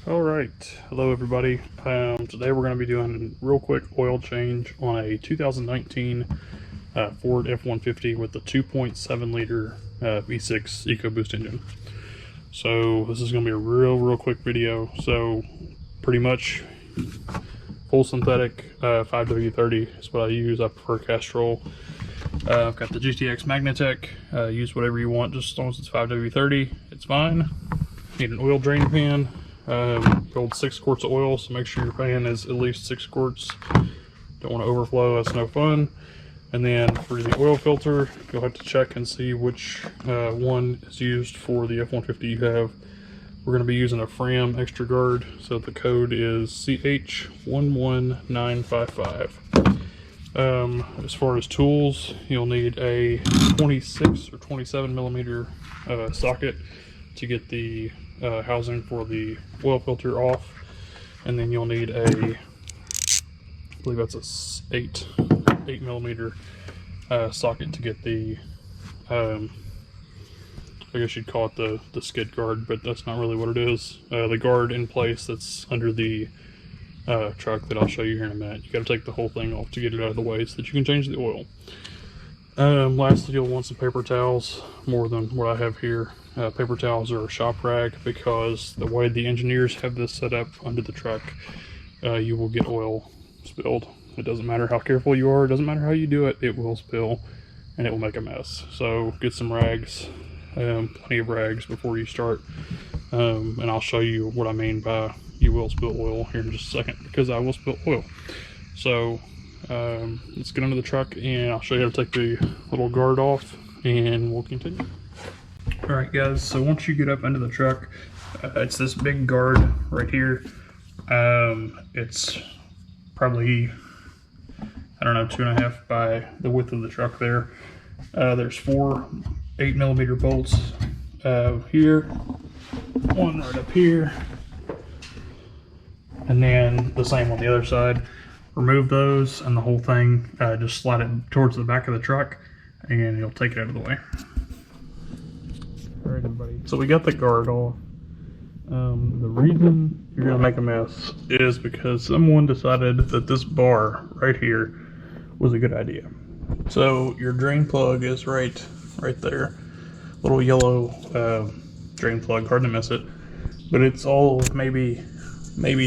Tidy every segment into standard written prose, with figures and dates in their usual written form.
All right, hello everybody. Today we're going to be doing a real quick oil change on a 2019 Ford F150 with the 2.7 liter V6 Ecoboost engine. So this is going to be a real quick video. So pretty much full synthetic 5W30 is what I use. I prefer Castrol. I've got the GTX Magnatech. Use whatever you want, just as long as it's 5W30, it's fine. Need an oil drain pan. Filled 6 quarts of oil, so make sure your pan is at least 6 quarts. Don't want to overflow, that's no fun. And then for the oil filter, you'll have to check and see which one is used for the F150 you have. We're going to be using a Fram extra guard, so the code is CH11955. As far as tools, you'll need a 26 or 27 millimeter socket to get the housing for the oil filter off, and then you'll need a, I believe that's a 8 millimeter socket to get the I guess you'd call it the skid guard, but that's not really what it is. The guard in place that's under the truck that I'll show you here in a minute. You got to take the whole thing off to get it out of the way so that you can change the oil. Lastly, you'll want some paper towels, more than what I have here. Paper towels are a shop rag, because the way the engineers have this set up under the truck, you will get oil spilled. It doesn't matter how careful you are, it doesn't matter how you do it, it will spill and it will make a mess. So get some rags, plenty of rags before you start, and I'll show you what I mean by you will spill oil here in just a second, because I will spill oil. So let's get under the truck and I'll show you how to take the little guard off and we'll continue. Alright guys, so once you get up under the truck, it's this big guard right here. It's probably, I don't know, 2.5 by the width of the truck there. There's 4 8 millimeter bolts here, one right up here, and then the same on the other side. Remove those and the whole thing, just slide it towards the back of the truck and you'll take it out of the way. Alright everybody, so we got the guard off. The reason you're going to make a mess is because someone decided that this bar right here was a good idea. So your drain plug is right there. Little yellow drain plug, hard to miss it. But it's all maybe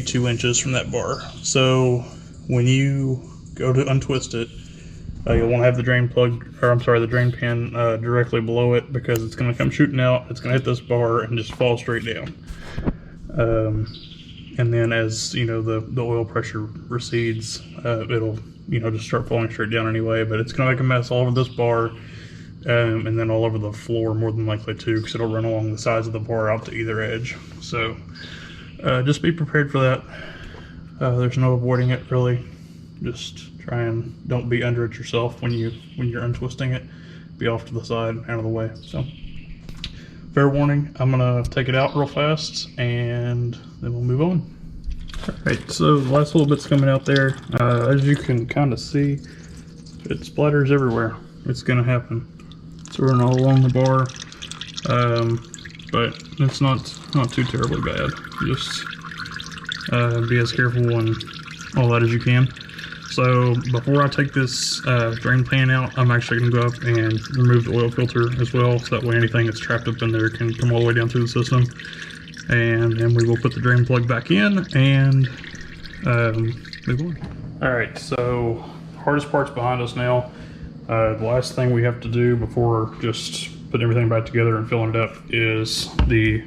2 inches from that bar. So when you go to untwist it, you'll want to have the drain plug, or I'm sorry, the drain pan directly below it, because it's going to come shooting out. It's going to hit this bar and just fall straight down. And then as you know, the oil pressure recedes, it'll just start falling straight down anyway. But it's going to make a mess all over this bar, and then all over the floor more than likely too, because it'll run along the sides of the bar out to either edge. So just be prepared for that. There's no avoiding it really. Just try and don't be under it yourself when you're untwisting it. Be off to the side, out of the way. So fair warning, I'm gonna take it out real fast and then we'll move on. Alright, so the last little bit's coming out there. As you can kind of see, it splatters everywhere. It's gonna happen. It's running all along the bar, but it's not too terribly bad. Just be as careful and all that as you can. So before I take this drain pan out, I'm actually going to go up and remove the oil filter as well, so that way anything that's trapped up in there can come all the way down through the system. And then we will put the drain plug back in and move on. Alright, so hardest part's behind us now. The last thing we have to do before just putting everything back together and filling it up is the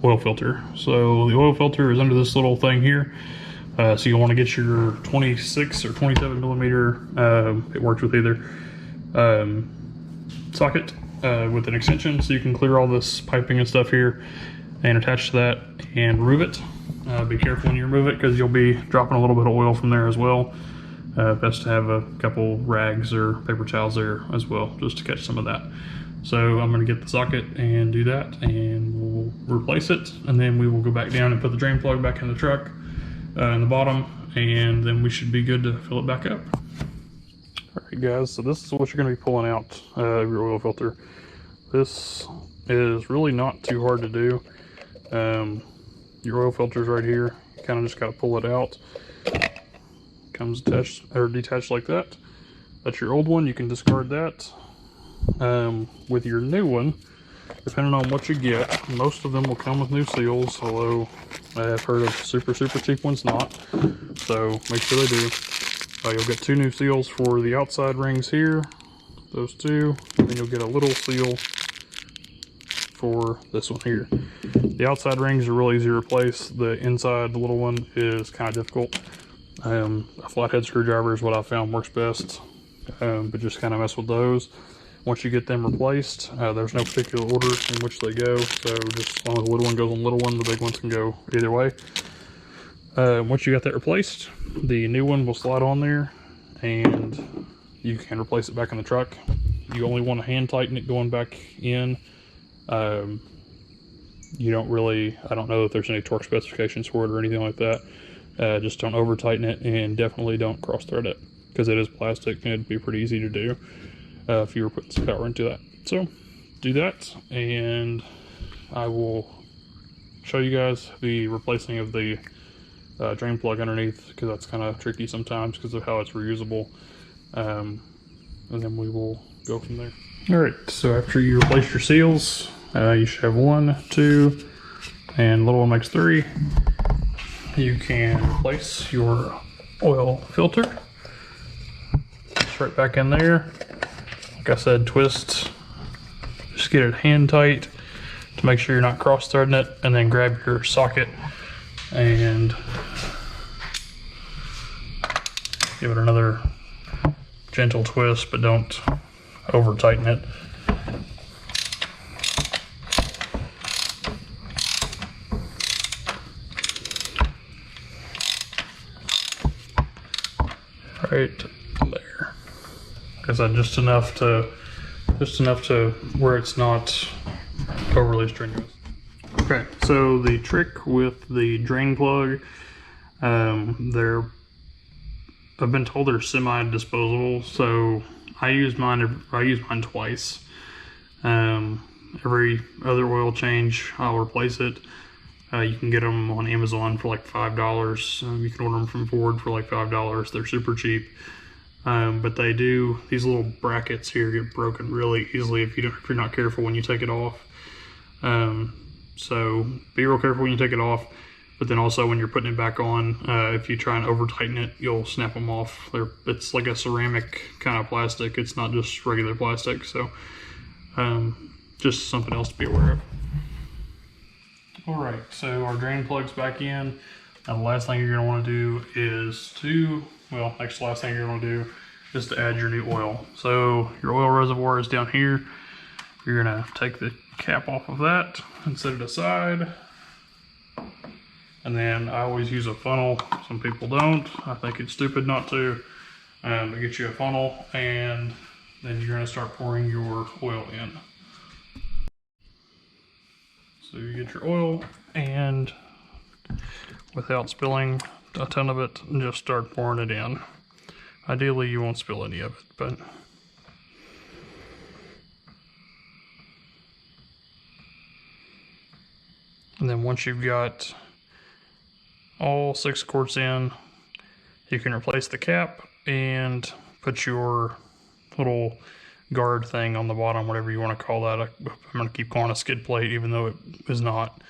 oil filter. So the oil filter is under this little thing here. So you'll want to get your 26 or 27 millimeter, it works with either, socket with an extension, so you can clear all this piping and stuff here and attach to that and remove it. Be careful when you remove it, because you'll be dropping a little bit of oil from there as well. Best to have a couple rags or paper towels there as well, just to catch some of that. So I'm going to get the socket and do that, and we'll replace it, and then we will go back down and put the drain plug back in the truck in the bottom, and then we should be good to fill it back up. Alright guys, so this is what you're going to be pulling out of your oil filter. This is really not too hard to do. your oil filter's right here. You kind of just got to pull it out. Comes attached or detached like that. That's your old one. You can discard that. With your new one, depending on what you get, most of them will come with new seals, although I've heard of super cheap ones not. So make sure they do. You'll get 2 new seals for the outside rings here, those 2, and then you'll get a little seal for this one here. The outside rings are really easy to replace. The inside, the little one, is kind of difficult. A flathead screwdriver is what I found works best, but just kind of mess with those. Once you get them replaced, there's no particular order in which they go, so just as long as the little one goes on the little one, the big ones can go either way. Once you got that replaced, the new one will slide on there, and you can replace it back in the truck. You only want to hand tighten it going back in. You don't really, I don't know if there's any torque specifications for it or anything like that. Just don't over tighten it, and definitely don't cross thread it, because it is plastic and it'd be pretty easy to do if you were putting some power into that. So do that, and I will show you guys the replacing of the drain plug underneath, because that's kind of tricky sometimes because of how it's reusable, and then we will go from there. All right, so after you replace your seals, you should have 1, 2, and little one makes 3. You can replace your oil filter. It's right back in there. Like I said, twist, just get it hand tight to make sure you're not cross threading it, and then grab your socket and give it another gentle twist, but don't over tighten it. Right there. Like I said, just enough to where it's not overly strenuous. Okay, so the trick with the drain plug, I've been told they're semi-disposable, so I use mine twice. Every other oil change, I'll replace it. You can get them on Amazon for like $5. You can order them from Ford for like $5. They're super cheap. But they do, these little brackets here get broken really easily if you're not careful when you take it off. So be real careful when you take it off, but then also when you're putting it back on, if you try and over tighten it, you'll snap them off. It's like a ceramic kind of plastic. It's not just regular plastic. So just something else to be aware of. All right, so our drain plug's back in. Now the last thing you're gonna wanna do is next to last thing you're gonna do is to add your new oil. So your oil reservoir is down here. You're gonna take the cap off of that and set it aside. And then I always use a funnel. Some people don't. I think it's stupid not to. Get you a funnel, and then you're gonna start pouring your oil in. So you get your oil, and without spilling a ton of it, just start pouring it in. Ideally, you won't spill any of it, but and then once you've got all 6 quarts in, you can replace the cap and put your little guard thing on the bottom, whatever you want to call that. I'm going to keep calling it a skid plate, even though it is not.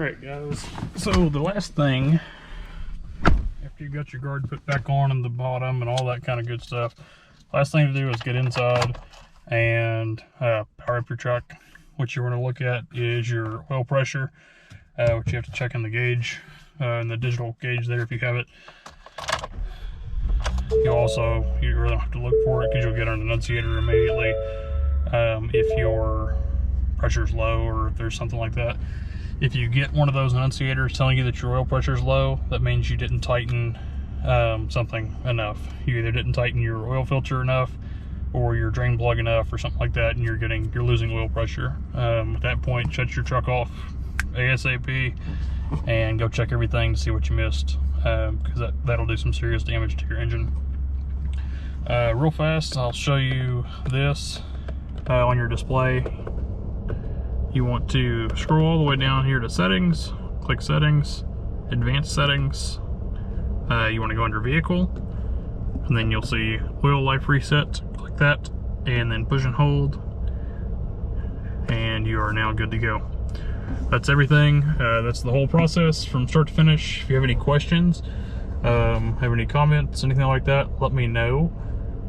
Alright guys, so the last thing, after you've got your guard put back on in the bottom and all that kind of good stuff, last thing to do is get inside and power up your truck. What you want to look at is your oil pressure, which you have to check in the gauge, in the digital gauge there if you have it. You really don't have to look for it because you'll get an annunciator immediately if your pressure is low or if there's something like that. If you get one of those annunciators telling you that your oil pressure is low, that means you didn't tighten something enough. You either didn't tighten your oil filter enough or your drain plug enough or something like that, and you're losing oil pressure. At that point, shut your truck off ASAP and go check everything to see what you missed, because that'll do some serious damage to your engine. Real fast, I'll show you this on your display. You want to scroll all the way down here to settings, click settings, advanced settings. You want to go under vehicle, and then you'll see oil life reset. Click that, and then push and hold, and you are now good to go. That's everything. That's the whole process from start to finish. If you have any questions, have any comments, anything like that, let me know.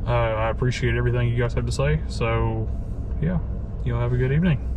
I appreciate everything you guys have to say. So yeah, you'll have a good evening.